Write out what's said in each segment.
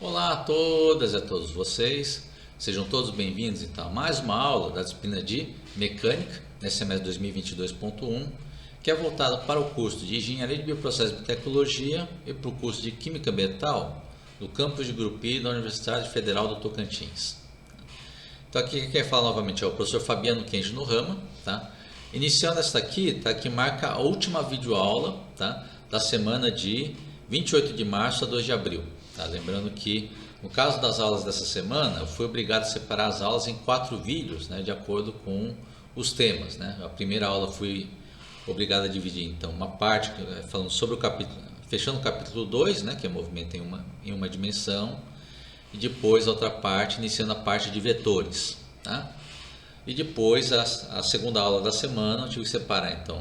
Olá a todas e a todos vocês, sejam todos bem-vindos então a mais uma aula da disciplina de Mecânica, nesse semestre 2022.1, que é voltada para o curso de Engenharia de Bioprocessos e Biotecnologia e para o curso de Química Ambiental do campus de Grupi da Universidade Federal do Tocantins. Então aqui quem fala novamente é o professor Fabiano Kenji Nohama, tá? Iniciando esta aqui, tá? Que marca a última videoaula, tá? Da semana de 28 de março a 2 de abril. Tá? Lembrando que no caso das aulas dessa semana, eu fui obrigado a separar as aulas em 4 vídeos, né? De acordo com os temas, né? A primeira aula fui obrigado a dividir então uma parte falando sobre o capítulo, fechando o capítulo 2, né? Que é movimento em uma dimensão. E depois a outra parte, iniciando a parte de vetores, tá? E depois a segunda aula da semana eu tive que separar então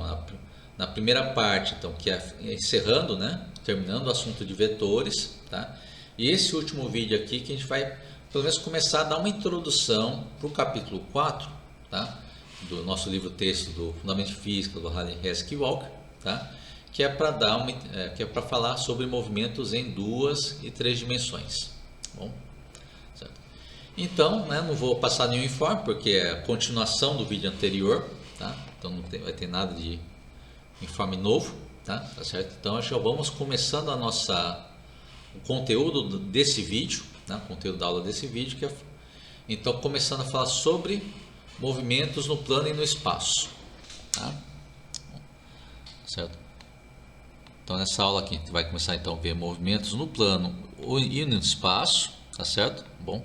na primeira parte, então, que é encerrando, né? Terminando o assunto de vetores, tá? E esse último vídeo aqui que a gente vai pelo menos começar a dar uma introdução para o capítulo 4, tá? Do nosso livro texto do Fundamento de Física do Hallen Hess e Walker, tá? Que é para falar sobre movimentos em 2 e 3 dimensões. Bom, certo. Então, né, não vou passar nenhum informe porque é a continuação do vídeo anterior, tá? Então não vai ter nada de informe novo, tá certo? Então já vamos começando o conteúdo desse vídeo, né? O conteúdo da aula desse vídeo, que é, então começando a falar sobre movimentos no plano e no espaço, tá? Certo? Então nessa aula aqui a gente vai começar então a ver movimentos no plano e no espaço, tá certo? Bom,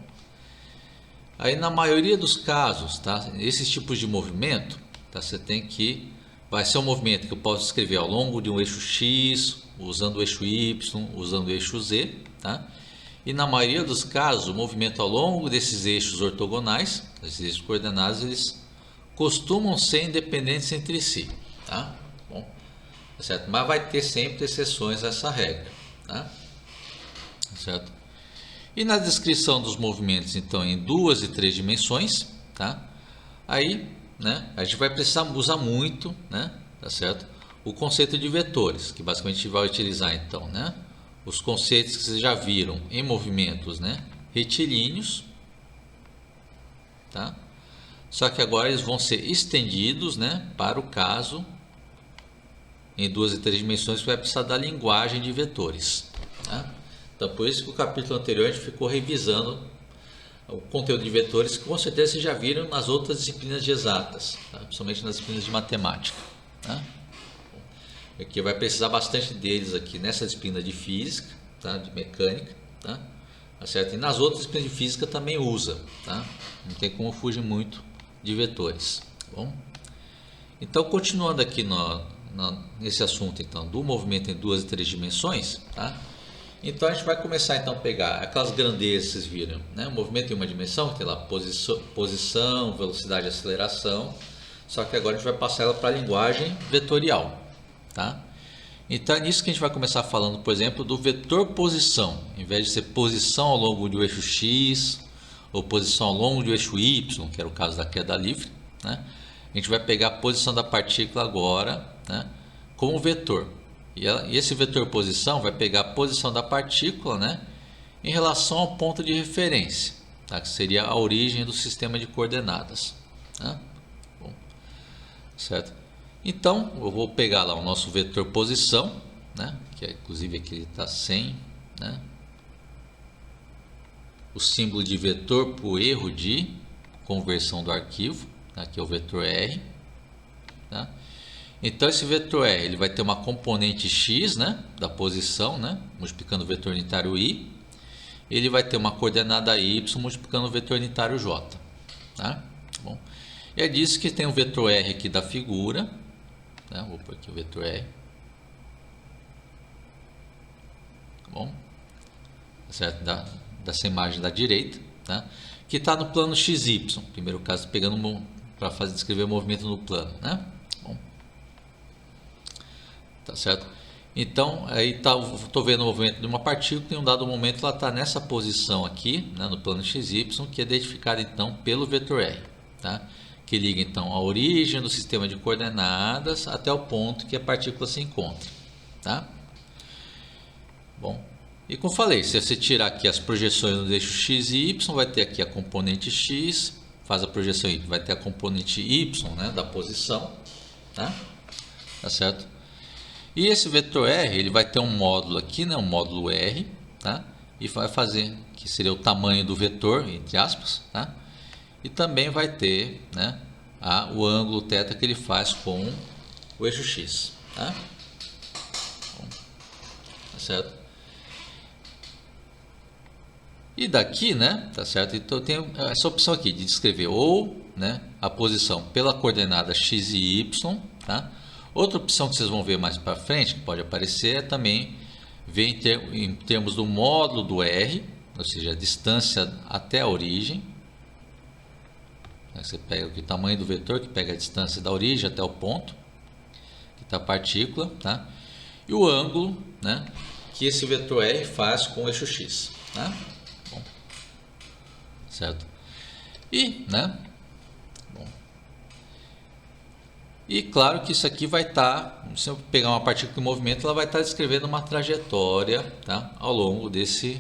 aí na maioria dos casos, tá? Esses tipos de movimento, tá? Você tem que vai ser um movimento que eu posso escrever ao longo de um eixo X, usando o eixo Y, usando o eixo Z, tá? E na maioria dos casos, o movimento ao longo desses eixos ortogonais, esses eixos coordenados, eles costumam ser independentes entre si, tá? Bom, certo? Mas vai ter sempre exceções a essa regra, tá? Certo? E na descrição dos movimentos, então, em 2 e 3 dimensões, tá? Aí, né, a gente vai precisar usar muito, né, tá certo? O conceito de vetores, que basicamente a gente vai utilizar então, né, os conceitos que vocês já viram em movimentos, né, retilíneos, tá? Só que agora eles vão ser estendidos, né, para o caso em 2 e 3 dimensões, que vai precisar da linguagem de vetores, tá? Então por isso que o capítulo anterior a gente ficou revisando o conteúdo de vetores, que com certeza vocês já viram nas outras disciplinas de exatas, tá? Principalmente nas disciplinas de matemática, tá? Aqui vai precisar bastante deles aqui nessa disciplina de física, tá? De mecânica, tá? Certo? E nas outras disciplinas de física também usa, tá? Não tem como fugir muito de vetores, tá bom? Então continuando aqui nesse assunto então do movimento em 2 e 3 dimensões, tá? Então a gente vai começar então a pegar aquelas grandezas que vocês viram, né? O movimento em uma dimensão, que tem lá posição, velocidade e aceleração, só que agora a gente vai passar ela para a linguagem vetorial, tá? Então é nisso que a gente vai começar falando, por exemplo, do vetor posição, em vez de ser posição ao longo do eixo X ou posição ao longo do eixo Y, que era o caso da queda livre, né? A gente vai pegar a posição da partícula agora, né, como vetor. E esse vetor posição vai pegar a posição da partícula, né, em relação ao ponto de referência, tá, que seria a origem do sistema de coordenadas, né? Bom, certo? Então, eu vou pegar lá o nosso vetor posição, né, que é, inclusive aqui ele está sem, né, o símbolo de vetor por erro de conversão do arquivo, tá, que é o vetor R, tá? Então esse vetor R ele vai ter uma componente x, né, da posição, né, multiplicando o vetor unitário i. Ele vai ter uma coordenada y multiplicando o vetor unitário j, tá? Bom, e é disso que tem o vetor R aqui da figura, né? Vou pôr aqui o vetor R, tá bom? Certo? Dessa imagem da direita, tá? Que está no plano xy, primeiro caso pegando para descrever o movimento no plano, né? Tá certo? Então, aí estou vendo o movimento de uma partícula e em um dado momento ela está nessa posição aqui, né, no plano XY, que é identificada então pelo vetor R, tá? Que liga então a origem do sistema de coordenadas até o ponto que a partícula se encontra, tá? Bom, E como falei, se você tirar aqui as projeções no eixo x e y, vai ter aqui a componente x, faz a projeção y, vai ter a componente y, né, da posição, tá? Tá certo? E esse vetor R, ele vai ter um módulo aqui, né, um módulo R, tá? E vai fazer, que seria o tamanho do vetor, entre aspas, tá? E também vai ter, né, o ângulo θ que ele faz com o eixo x, tá? Bom, tá certo? E daqui, né, tá certo? Então eu tenho essa opção aqui de descrever ou, né, a posição pela coordenada x e y, tá? Outra opção que vocês vão ver mais para frente, que pode aparecer, é também ver em termos do módulo do R, ou seja, a distância até a origem. Você pega aqui o tamanho do vetor, que pega a distância da origem até o ponto, que está a partícula, tá? E o ângulo, né, que esse vetor R faz com o eixo x, tá? Bom, certo? E, né? Bom. E claro que isso aqui vai estar, se eu pegar uma partícula em movimento, ela vai estar descrevendo uma trajetória, tá, ao longo desse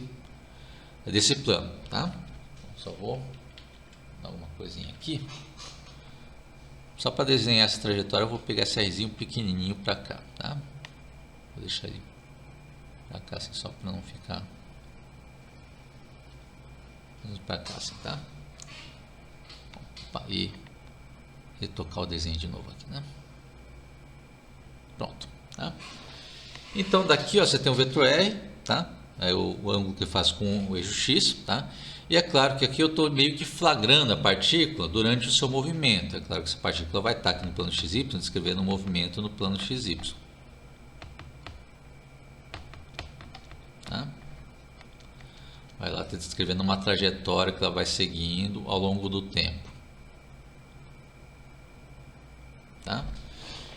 plano, tá? Só vou dar uma coisinha aqui. Só para desenhar essa trajetória, eu vou pegar esse Rzinho pequenininho para cá, tá? Vou deixar ele para cá assim, só para não ficar para cá assim, tá? Opa, e retocar o desenho de novo aqui, né? Pronto, tá? Então daqui, ó, você tem o vetor R, tá? É o ângulo que faz com o eixo x, tá? E é claro que aqui eu estou meio que flagrando a partícula durante o seu movimento. É claro que essa partícula vai estar aqui no plano XY, descrevendo o movimento no plano XY. Tá? Vai lá descrevendo uma trajetória que ela vai seguindo ao longo do tempo. Tá?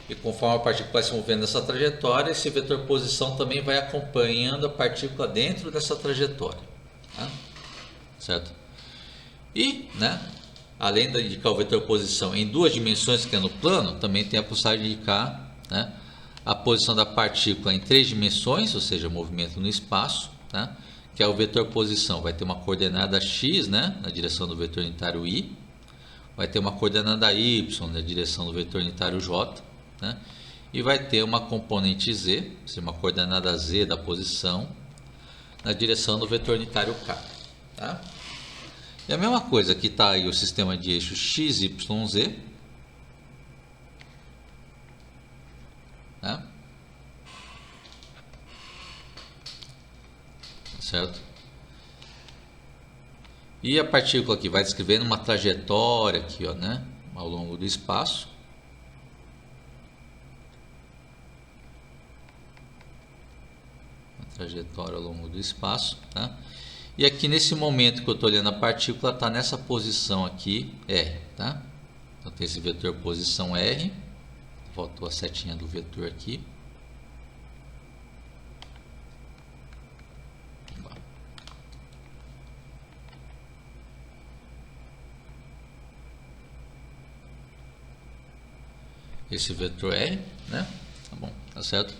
E conforme a partícula vai se movendo nessa trajetória, esse vetor posição também vai acompanhando a partícula dentro dessa trajetória. Tá? Certo? E, né, além de indicar o vetor posição em duas dimensões que é no plano, também tem a possibilidade de indicar, né, a posição da partícula em três dimensões, ou seja, movimento no espaço, tá? Que é o vetor posição, vai ter uma coordenada x, né, na direção do vetor unitário y, vai ter uma coordenada y na direção do vetor unitário j, né, e vai ter uma componente z, ou seja, uma coordenada z da posição, na direção do vetor unitário k. Tá? E a mesma coisa que está aí o sistema de eixo x, y, z. Tá? Certo? E a partícula aqui vai descrevendo uma trajetória aqui, ó, né, ao longo do espaço. Uma trajetória ao longo do espaço, tá? E aqui nesse momento que eu estou olhando a partícula, está nessa posição aqui, R, tá? Então tem esse vetor posição R, voltou a setinha do vetor aqui. Esse vetor R, né? Tá bom, tá certo?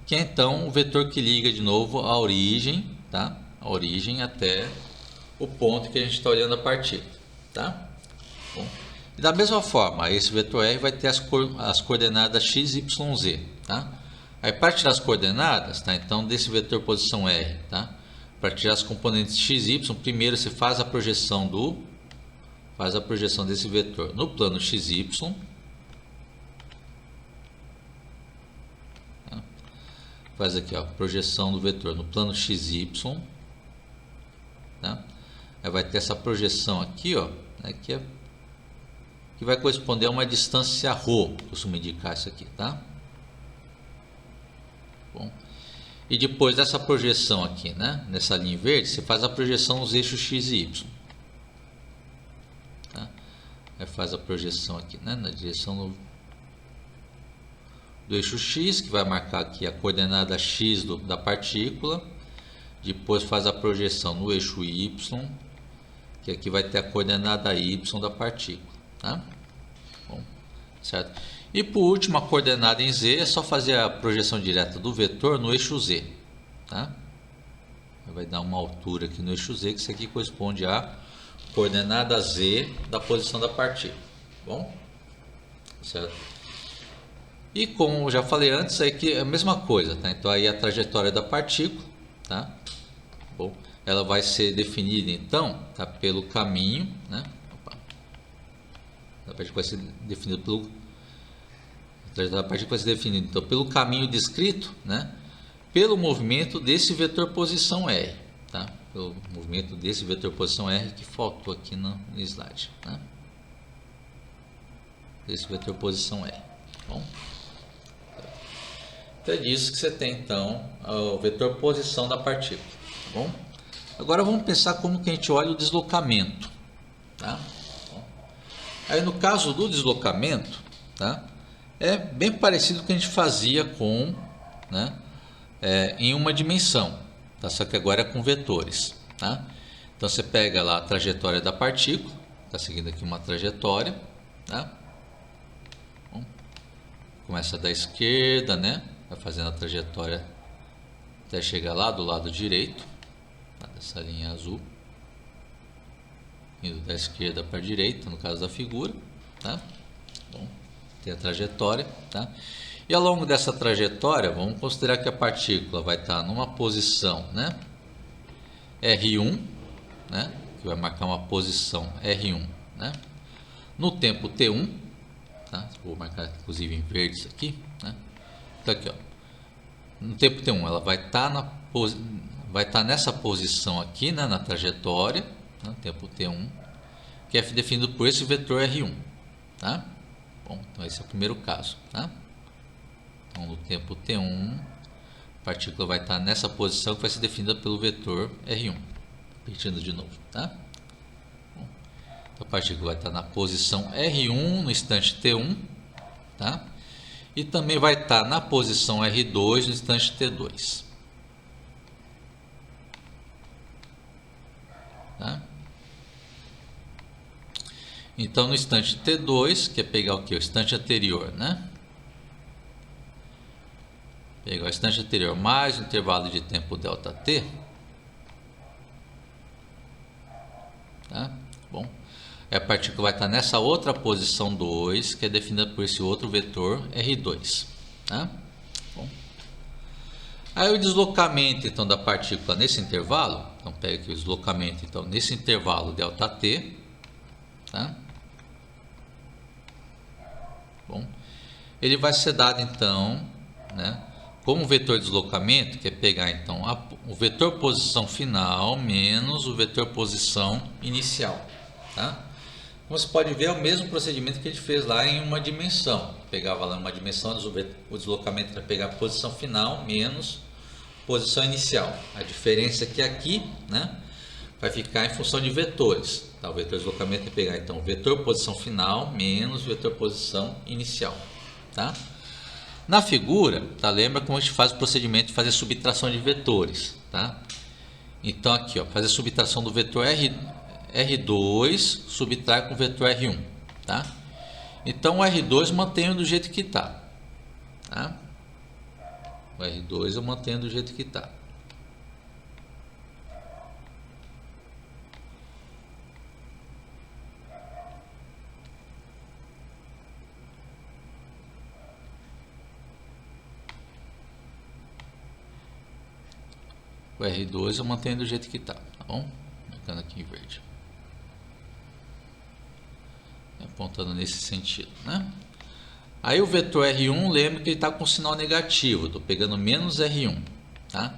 Que é então o vetor que liga de novo a origem, tá? A origem até o ponto que a gente está olhando a partícula, tá? Bom, e da mesma forma, esse vetor R vai ter as coordenadas x, y, z, tá? Aí para tirar as coordenadas, tá? Então desse vetor posição R, tá? Para tirar as componentes x e y, primeiro você faz a projeção desse vetor no plano x, y. Tá? Faz aqui, ó, projeção do vetor no plano x, y. Tá? Aí vai ter essa projeção aqui, ó, né, que vai corresponder a uma distância ρ, costumo indicar isso aqui, tá? Bom, e depois dessa projeção aqui, né, nessa linha verde, você faz a projeção nos eixos x e y. Tá? Aí faz a projeção aqui, né, na direção do eixo x, que vai marcar aqui a coordenada x da partícula. Depois faz a projeção no eixo y, que aqui vai ter a coordenada y da partícula, tá? Bom, certo? E por último, a coordenada em z é só fazer a projeção direta do vetor no eixo z, tá? vai dar uma altura aqui no eixo Z, que isso aqui corresponde à coordenada Z da posição da partícula. Bom, certo? E como eu já falei antes, aqui é a mesma coisa, tá? Então aí a trajetória da partícula, tá? Bom, ela vai ser definida então, tá? Pelo caminho, né? Opa. A partícula vai ser definida pelo a trajetória da partícula vai ser definida então pelo caminho descrito, né? Pelo movimento desse vetor posição R, tá? Pelo movimento desse vetor posição R que faltou aqui no slide, né? Desse vetor posição R. Bom, então é disso que você tem então o vetor posição da partícula, tá bom? Agora vamos pensar como que a gente olha o deslocamento, tá? Bom, aí no caso do deslocamento, tá? É bem parecido com o que a gente fazia com, né? Em uma dimensão, tá? Só que agora é com vetores, tá? Então você pega lá a trajetória da partícula, está seguindo aqui uma trajetória, tá? Bom, começa da esquerda, né? Vai fazendo a trajetória até chegar lá do lado direito, tá? Dessa linha azul, indo da esquerda para a direita, no caso da figura, tá? Bom, tem a trajetória, tá? E ao longo dessa trajetória, vamos considerar que a partícula vai estar numa posição, né? R1, né? Que vai marcar uma posição R1, né? No tempo T1, tá? Vou marcar inclusive em verde isso aqui, né? Então aqui, ó. No tempo T1, ela vai estar nessa posição aqui, né? Na trajetória, né? Tempo T1, que é definido por esse vetor R1, tá? Bom, então esse é o primeiro caso, tá? Então, no tempo T1, a partícula vai estar nessa posição que vai ser definida pelo vetor R1. Repetindo de novo, tá? Bom, então, a partícula vai estar na posição R1 no instante T1, tá? E também vai estar na posição R2 no instante T2. Tá? Então, no instante T2, que é pegar o que? O instante anterior, né? Pegar o instante anterior mais o intervalo de tempo ΔT. Tá? Bom, a partícula vai estar nessa outra posição 2, que é definida por esse outro vetor R2. Tá? Bom. Aí o deslocamento então da partícula nesse intervalo, então pega aqui o deslocamento então nesse intervalo ΔT, tá? Bom, ele vai ser dado então, né? Como vetor de deslocamento, que é pegar então o vetor posição final menos o vetor posição inicial, tá? Como você pode ver, é o mesmo procedimento que a gente fez lá em uma dimensão. Pegava lá uma dimensão, o deslocamento para pegar a posição final menos posição inicial. A diferença é que aqui, né, vai ficar em função de vetores. Tá? O vetor de deslocamento é pegar então o vetor posição final menos o vetor posição inicial, tá? Na figura, tá? Lembra como a gente faz o procedimento de fazer subtração de vetores, tá? Então aqui, ó, fazer subtração do vetor R2 subtrai com o vetor R1, tá? Então o R2 mantenho do jeito que tá, tá? O R2 eu mantenho do jeito que tá. O R2 eu mantenho do jeito que está, tá bom? Marcando aqui em verde. Apontando nesse sentido, né? Aí o vetor R1, lembra que ele está com sinal negativo. Estou pegando menos R1, tá?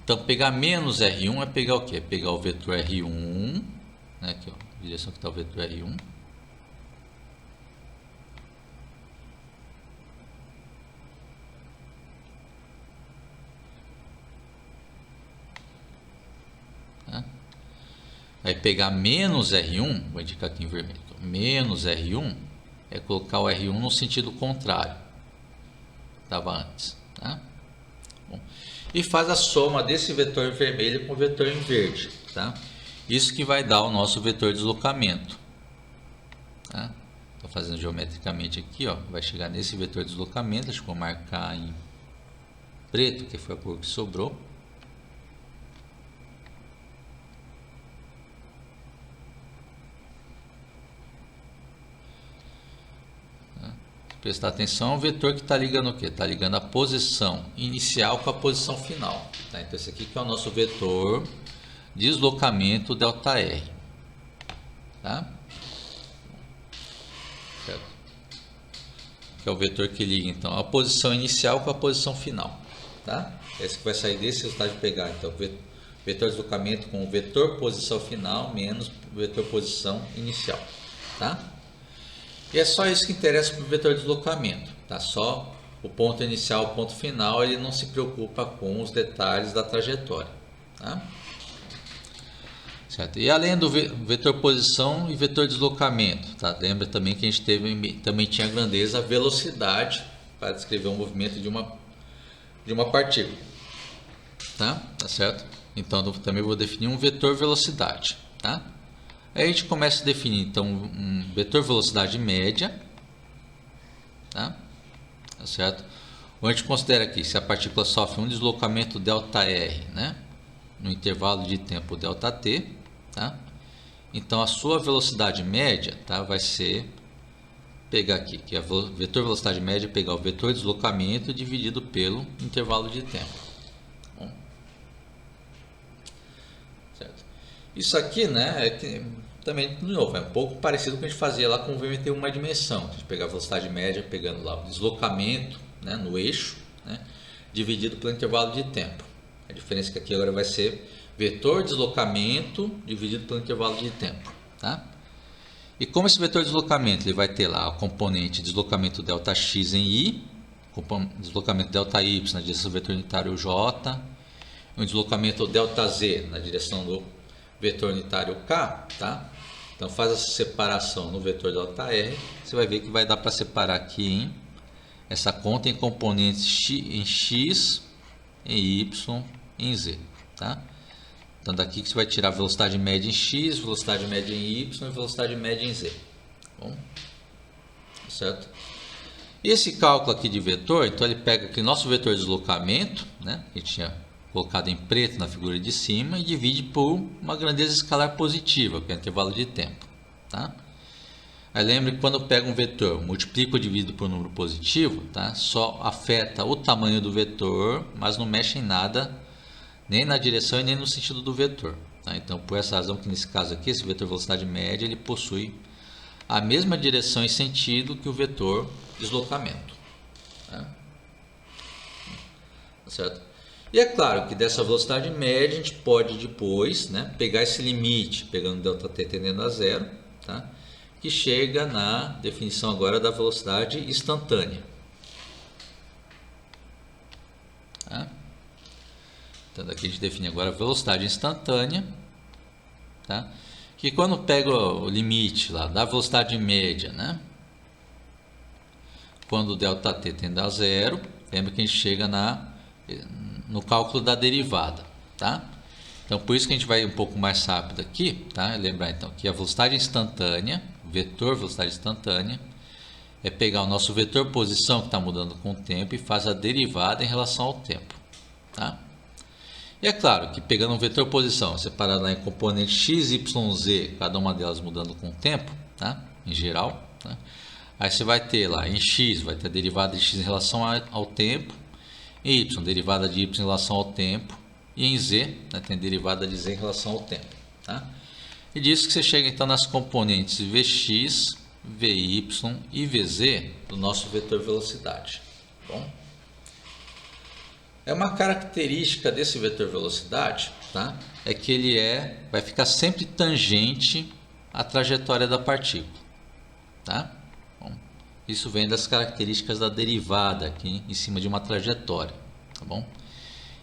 Então pegar menos R1 é pegar o quê? É pegar o vetor R1, né? Aqui, ó, direção que está o vetor R1. Aí pegar menos R1, vou indicar aqui em vermelho, menos R1 é colocar o R1 no sentido contrário, estava antes, tá? Bom, e faz a soma desse vetor em vermelho com o vetor em verde, tá? Isso que vai dar o nosso vetor de deslocamento, tá? Estou fazendo geometricamente aqui, ó, vai chegar nesse vetor de deslocamento, acho que vou marcar em preto, que foi a cor que sobrou. prestar atenção, é um vetor que está ligando o quê? Está ligando a posição inicial com a posição final. Tá? Então esse aqui que é o nosso vetor deslocamento ΔR. Tá? Certo? Que é o vetor que liga então a posição inicial com a posição final. Tá? Esse que vai sair desse resultado de pegar então vetor deslocamento com o vetor posição final menos o vetor posição inicial. Tá? E é só isso que interessa para o vetor deslocamento. Tá? Só o ponto inicial, o ponto final, ele não se preocupa com os detalhes da trajetória. Tá? Certo? E além do vetor posição e vetor deslocamento, tá? Lembra também que a gente também tinha a grandeza, a velocidade para descrever o movimento de uma partícula. Tá certo? Então eu também vou definir um vetor velocidade. Tá? Aí a gente começa a definir então um vetor velocidade média. Tá certo? Ou a gente considera aqui se a partícula sofre um deslocamento ΔR, né? No intervalo de tempo ΔT. Tá? Então a sua velocidade média, tá, vai ser pegar aqui, que é vetor velocidade média, pegar o vetor deslocamento dividido pelo intervalo de tempo. Bom, certo? Isso aqui, né, também de novo, é um pouco parecido com o que a gente fazia lá com o VMT uma dimensão. A gente pegar a velocidade média, pegando lá o deslocamento, né, no eixo, né, dividido pelo intervalo de tempo. A diferença é que aqui agora vai ser vetor deslocamento dividido pelo intervalo de tempo. Tá? E como esse vetor deslocamento ele vai ter lá a componente deslocamento ΔX em I, deslocamento ΔY na direção do vetor unitário J, um deslocamento ΔZ na direção do vetor unitário K. Tá? Então faz essa separação no vetor ΔR, você vai ver que vai dar para separar aqui em essa conta em componentes em X, em Y e em Z. Tá? Então daqui que você vai tirar a velocidade média em x, velocidade média em y e velocidade média em z. Bom, certo? Esse cálculo aqui de vetor, então ele pega aqui nosso vetor de deslocamento, né, que tinha colocado em preto na figura de cima, e divide por uma grandeza escalar positiva, que é o intervalo de tempo. Tá? Aí lembre que quando eu pego um vetor, multiplico ou divido por um número positivo, tá, só afeta o tamanho do vetor, mas não mexe em nada, nem na direção e nem no sentido do vetor. Tá? Então, por essa razão que nesse caso aqui, esse vetor velocidade média, ele possui a mesma direção e sentido que o vetor deslocamento. Tá? Certo? E é claro que dessa velocidade média a gente pode depois, né, pegar esse limite, pegando ΔT tendendo a zero, tá? Que chega na definição agora da velocidade instantânea. Tá? Então daqui a gente define agora a velocidade instantânea, tá? Que quando pega o limite lá da velocidade média, né? Quando o ΔT tende a zero, lembra que a gente chega no cálculo da derivada, tá? Então por isso que a gente vai um pouco mais rápido aqui, tá? Lembrar então que a velocidade instantânea, vetor velocidade instantânea, é pegar o nosso vetor posição que está mudando com o tempo e faz a derivada em relação ao tempo, tá? E é claro que pegando um vetor posição separado lá em componentes x, y, z, cada uma delas mudando com o tempo, tá? Em geral, tá? Aí você vai ter lá em x, vai ter a derivada de x em relação ao tempo, em y, derivada de y em relação ao tempo, e em z, né, tem a derivada de z em relação ao tempo. Tá? E disso que você chega então nas componentes vx, vy e vz do nosso vetor velocidade. Bom? É uma característica desse vetor velocidade, tá? É que ele vai ficar sempre tangente à trajetória da partícula. Tá? Bom, isso vem das características da derivada aqui em cima de uma trajetória. Tá bom?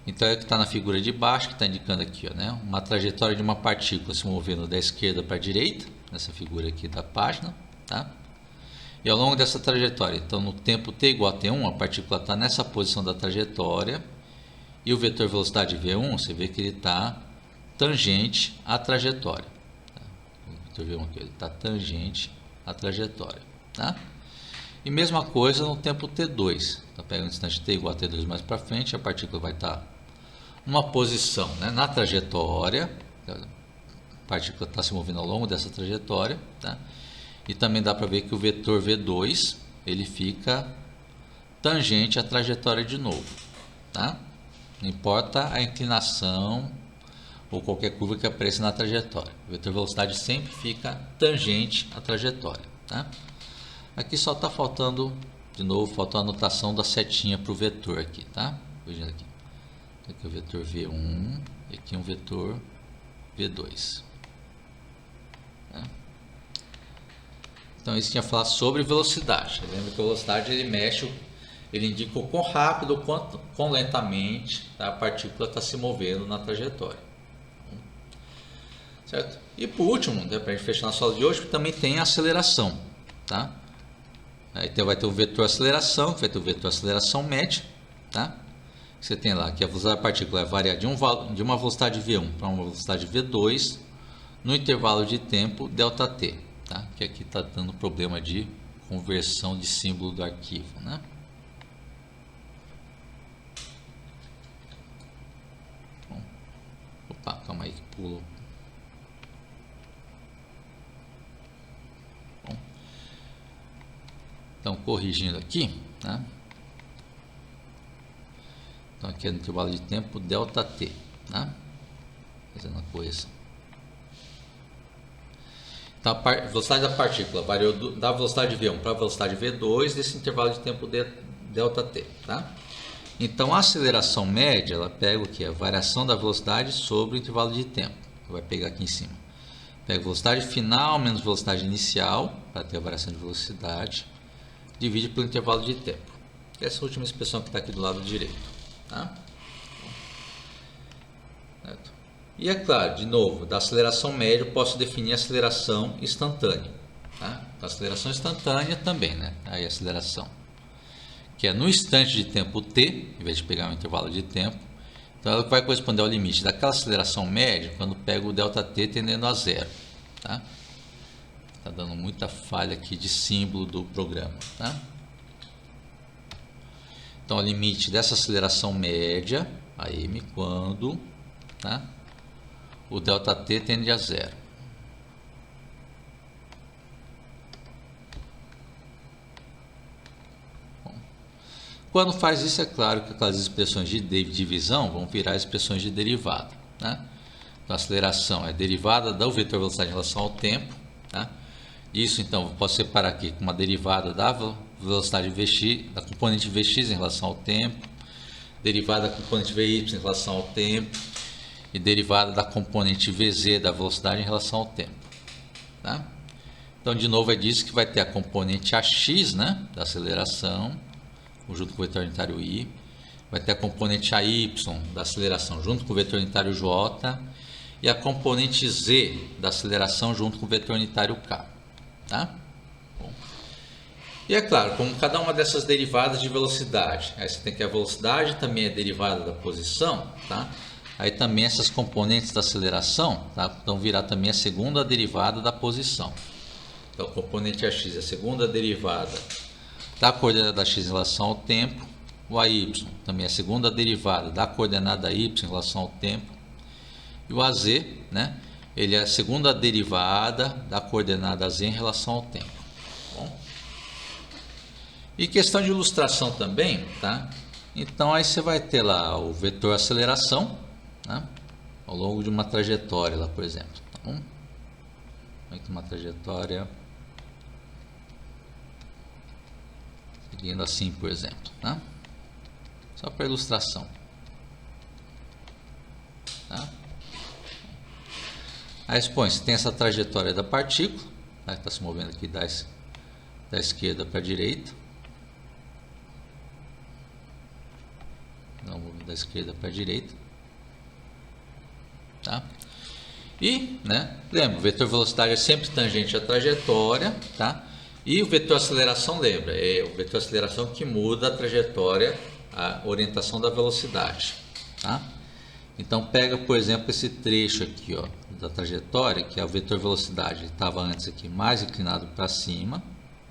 Então é o que está na figura de baixo, que está indicando aqui, ó, né? Uma trajetória de uma partícula se movendo da esquerda para a direita, nessa figura aqui da página. Tá? E ao longo dessa trajetória, então no tempo t igual a t1, a partícula está nessa posição da trajetória, e o vetor velocidade v1, você vê que ele está tangente à trajetória. Tá? O vetor v1 aqui, ele está tangente à trajetória. Tá? E mesma coisa no tempo t2. Então pega um instante t igual a t2 mais para frente, a partícula vai estar numa posição, né, na trajetória, a partícula está se movendo ao longo dessa trajetória, tá? E também dá para ver que o vetor v2 ele fica tangente à trajetória de novo, tá? Não importa a inclinação ou qualquer curva que apareça na trajetória, o vetor velocidade sempre fica tangente à trajetória, tá? Aqui só está faltando, de novo, faltou a anotação da setinha para o vetor aqui, tá? Veja aqui. Aqui é o vetor V1 e aqui um vetor V2. Tá? Então, isso tinha falado sobre velocidade. Lembra que a velocidade ele mexe, ele indica o quão rápido ou quão lentamente, tá, a partícula está se movendo na trajetória. Certo? E por último, para a gente fechar nossa aula de hoje, também tem a aceleração. Tá? Aí vai ter o vetor aceleração, que vai ter o vetor aceleração média. Tá? Você tem lá que a velocidade da partícula vai variar de uma velocidade V1 para uma velocidade V2 no intervalo de tempo ΔT, tá? Que aqui está dando problema de conversão de símbolo do arquivo, né? Bom, opa, calma aí que pulou. Bom, então corrigindo aqui, né? Então aqui é no intervalo de tempo ΔT, né? Fazendo a correção. Então, a velocidade da partícula variou da velocidade V1 para a velocidade V2 desse intervalo de tempo ΔT. Tá? Então, a aceleração média, ela pega o que? A variação da velocidade sobre o intervalo de tempo. Vai pegar aqui em cima. Pega a velocidade final menos velocidade inicial, para ter a variação de velocidade, divide pelo intervalo de tempo. Essa última expressão que está aqui do lado direito. Tá? Certo? E é claro, de novo, da aceleração média eu posso definir a aceleração instantânea. Tá? A aceleração instantânea também, né? Aí a aceleração, que é no instante de tempo t, em vez de pegar um intervalo de tempo. Então ela vai corresponder ao limite daquela aceleração média quando pega o ΔT tendendo a zero. Tá? Tá dando muita falha aqui de símbolo do programa. Tá? Então o limite dessa aceleração média, a m, quando, tá, o ΔT tende a zero. Bom, quando faz isso, é claro que aquelas expressões de divisão vão virar expressões de derivada. Né? Então, a aceleração é derivada do vetor velocidade em relação ao tempo. Tá? Isso, então, eu posso separar aqui com uma derivada da velocidade Vx, da componente Vx em relação ao tempo, derivada da componente Vy em relação ao tempo, e derivada da componente Vz da velocidade em relação ao tempo. Tá? Então, de novo, é disso que vai ter a componente Ax, né, da aceleração, junto com o vetor unitário I. Vai ter a componente AY da aceleração, junto com o vetor unitário J. E a componente Z da aceleração, junto com o vetor unitário K. Tá? Bom. E é claro, como cada uma dessas derivadas de velocidade, aí você tem que a velocidade também é derivada da posição, tá? Aí também essas componentes da aceleração, tá, vão virar também a segunda derivada da posição. Então, a componente AX é a segunda derivada da coordenada x em relação ao tempo. O AY também é a segunda derivada da coordenada y em relação ao tempo. E o AZ, né, ele é a segunda derivada da coordenada z em relação ao tempo. Bom. E questão de ilustração também, tá? Então, aí você vai ter lá o vetor aceleração, né, ao longo de uma trajetória, lá, por exemplo. Tá bom? Aqui uma trajetória seguindo assim, por exemplo. Tá? Só para ilustração. Tá? Aí, supõe, você tem essa trajetória da partícula, tá, que está se movendo aqui da esquerda para a direita. Não, movendo da esquerda para a direita. Tá? E, né, lembra, o vetor velocidade é sempre tangente à trajetória, tá? E o vetor aceleração, lembra, é o vetor aceleração que muda a trajetória, a orientação da velocidade, tá? Então pega, por exemplo, esse trecho aqui, ó, da trajetória, que é o vetor velocidade, estava antes aqui mais inclinado para cima,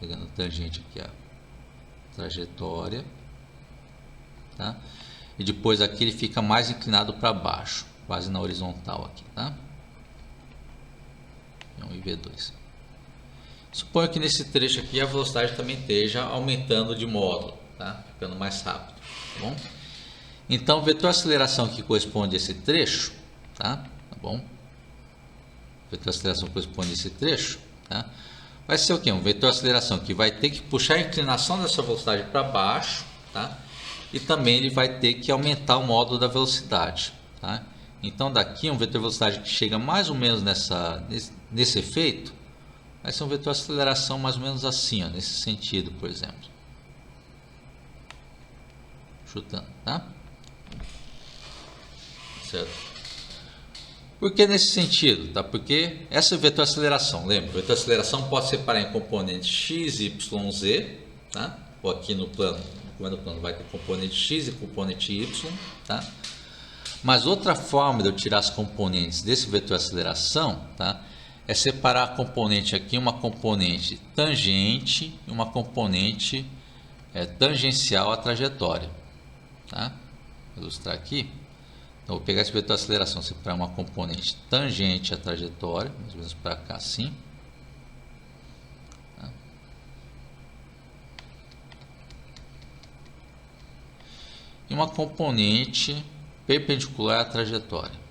pegando tangente aqui a trajetória, tá? E depois aqui ele fica mais inclinado para baixo, quase na horizontal aqui, tá? V1 e V2. Suponho que nesse trecho aqui a velocidade também esteja aumentando de módulo, tá? Ficando mais rápido, tá bom? Então, o vetor aceleração que corresponde a esse trecho, tá bom? O vetor aceleração que corresponde a esse trecho, tá? Vai ser o quê? Um vetor aceleração que vai ter que puxar a inclinação dessa velocidade para baixo, tá? E também ele vai ter que aumentar o módulo da velocidade, tá? Então, daqui um vetor velocidade que chega mais ou menos nesse efeito, vai ser um vetor aceleração mais ou menos assim, ó, nesse sentido, por exemplo. Chutando, tá? Certo? Por que nesse sentido? Tá? Porque essa é o vetor aceleração, lembra? O vetor aceleração pode separar em componentes x, y, z, tá? Ou aqui no plano, no comando plano vai ter componente x e componente y, tá? Mas outra forma de eu tirar as componentes desse vetor aceleração, tá? É separar a componente aqui, uma componente tangente e uma componente tangencial à trajetória, tá? Vou ilustrar aqui. Então, vou pegar esse vetor aceleração, separar uma componente tangente à trajetória, mais ou menos para cá assim. Tá? E uma componente perpendicular à trajetória.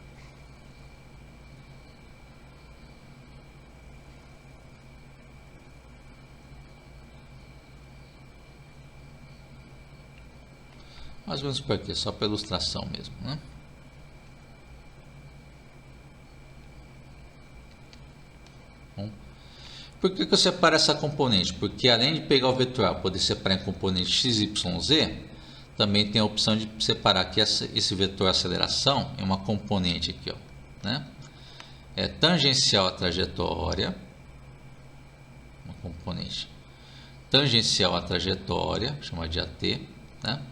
Mais ou menos por aqui, só para ilustração mesmo, né? Por que eu separo essa componente? Porque além de pegar o vetorial, poder separar em componente x, y, z, também tem a opção de separar aqui esse vetor aceleração em uma componente aqui, ó, né? É tangencial à trajetória, uma componente tangencial à trajetória, chamada de AT, né?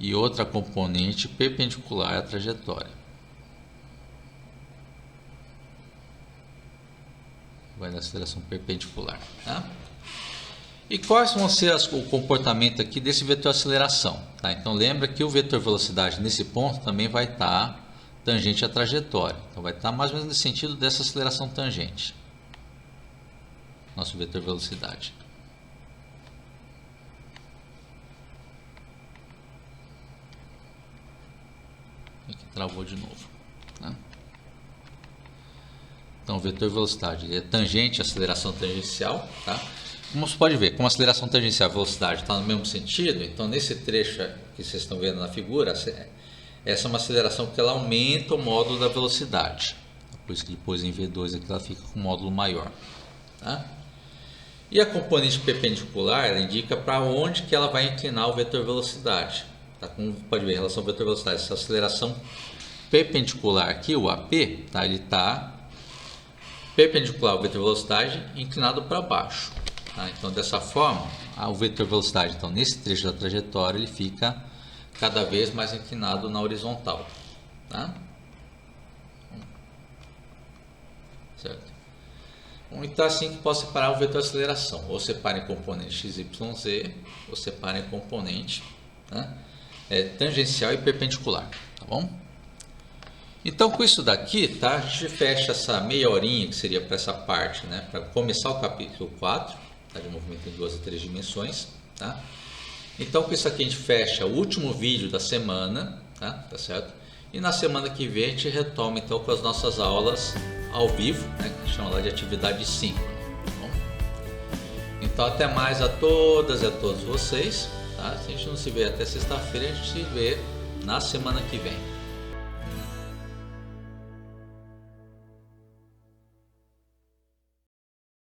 E outra componente perpendicular à trajetória. Vai na aceleração perpendicular, tá? E quais vão ser o comportamento aqui desse vetor aceleração, tá? Então lembra que o vetor velocidade nesse ponto também vai estar tangente à trajetória. Então vai estar mais ou menos no sentido dessa aceleração tangente. Nosso vetor velocidade. Aqui travou de novo, tá? Então, o vetor velocidade é tangente à aceleração tangencial, tá? Como você pode ver, como a aceleração tangencial e a velocidade está no mesmo sentido, então nesse trecho que vocês estão vendo na figura, essa é uma aceleração que ela aumenta o módulo da velocidade. Por isso que depois em V2 aqui ela fica com um módulo maior, tá? E a componente perpendicular, ela indica para onde que ela vai inclinar o vetor velocidade. Tá? Como pode ver, em relação ao vetor velocidade, essa aceleração perpendicular aqui, o AP, tá? Ele está perpendicular ao vetor velocidade inclinado para baixo, tá? Então dessa forma o vetor velocidade, então nesse trecho da trajetória, ele fica cada vez mais inclinado na horizontal, tá? Certo? Então assim que posso separar o vetor aceleração, ou separa em componente x, y, z, ou separa em componente, né, tangencial e perpendicular, tá bom? Então, com isso daqui, tá, a gente fecha essa meia horinha que seria para essa parte, né, para começar o capítulo 4, tá, de movimento em 2 a 3 dimensões, tá? Então, com isso aqui a gente fecha o último vídeo da semana, tá certo? E na semana que vem a gente retoma então com as nossas aulas ao vivo, né, que chama lá de atividade 5. Tá bom? Então, até mais a todas e a todos vocês, tá? Se a gente não se vê até sexta-feira, a gente se vê na semana que vem.